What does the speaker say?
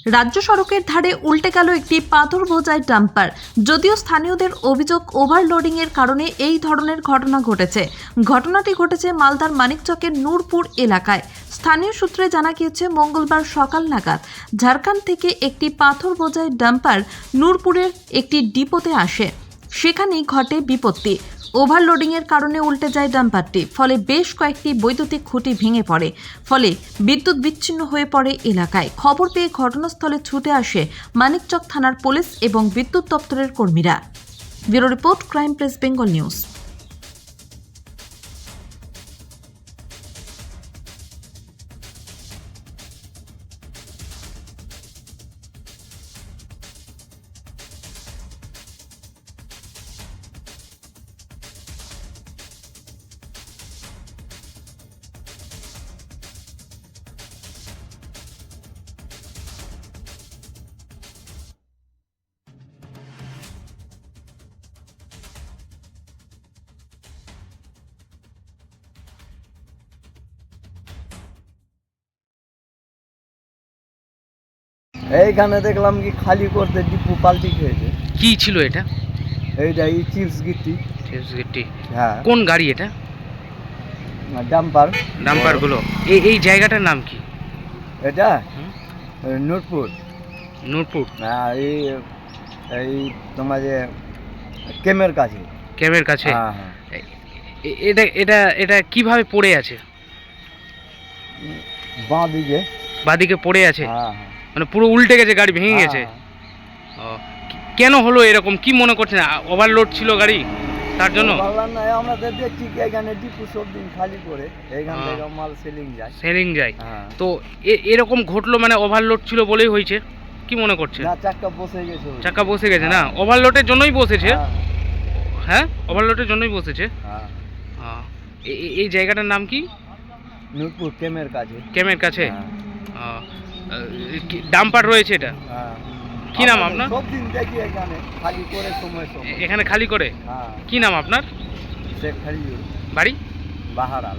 রাজ্য সড়কের ধারে উল্টে গেল একটি পাথর বোঝাই ডাম্পার। যদিও স্থানীয়দের অভিযোগ ওভারলোডিং এর কারণে এই ধরনের ঘটনা ঘটেছে। ঘটনাটি ঘটেছে মালদার মানিকচকের নূরপুর এলাকায়। স্থানীয় সূত্রে জানা গিয়েছে মঙ্গলবার সকাল নাগাদ ঝাড়খণ্ড থেকে একটি পাথর বোঝাই ডাম্পার নূরপুরের একটি ডিপোতে আসে। সেখানেই ঘটে বিপত্তি। ওভারলোডিং এর কারণে উল্টে যায় ডাম্পারটি, ফলে বেশ কয়েকটি বৈদ্যুতিক খুঁটি ভেঙে পড়ে, ফলে বিদ্যুৎ বিচ্ছিন্ন হয়ে পড়ে এলাকায়। খবর পেয়ে ঘটনাস্থলে ছুটে আসে মানিকচক থানার পুলিশ এবং বিদ্যুৎ দপ্তরের কর্মীরা। Bureau report, crime press Bengal news. এইখানে দেখলাম কি খালি করতে ডিপু পাল্টি খেয়েছে। কি ছিল এটা? এইটা এই চিপস গিট্টি। টিএসগিটি। হ্যাঁ, কোন গাড়ি এটা? ডাম্পার। ডাম্পার গুলো। এই জায়গাটার নাম কি? এটা হুম? নূরপুর। নূরপুর হ্যাঁ, এই তোমার যে কেমের কাছে। ক্যামের কাছে। হ্যাঁ হ্যাঁ, এটা এটা এটা কিভাবে পড়ে আছে? বাঁ দিকে। বাদিকে পড়ে আছে, হ্যাঁ হ্যাঁ, মানে পুরো উল্টে গেছে, গাড়ি ভেঙে গেছে। ও, কেন হলো এরকম? কি মনে করছেন? ওভারলোড ছিল গাড়ি, তার জন্য? বললাম না, আমরা তো দেখছি কি এখানে ডিপু সব দিন খালি করে এইখান থেকে মাল সেলিং যায়। সেলিং যায়। হ্যাঁ, তো এরকম ঘটলো, মানে ওভারলোড ছিল বলেই হয়েছে, কি মনে করছেন? না চাক্কা বসে গেছে। চাকা বসে গেছে না? ওভারলোডের জন্যই বসেছে। হ্যাঁ হ্যাঁ, ওভারলোডের জন্যই বসেছে। হ্যাঁ, এই জায়গাটার নাম কি? নূরপুর কেমের কাছে। ক্যামের কাছে। হ্যাঁ ডাম্পার রয়েছে এটা। হ্যাঁ। কি নাম আপনার? সব দিন দেখি এখানে খালি করে সময় সময়। এখানে খালি করে। হ্যাঁ, কি নাম আপনার? শেখ খালিজুর বাড়ি? বাহারাল।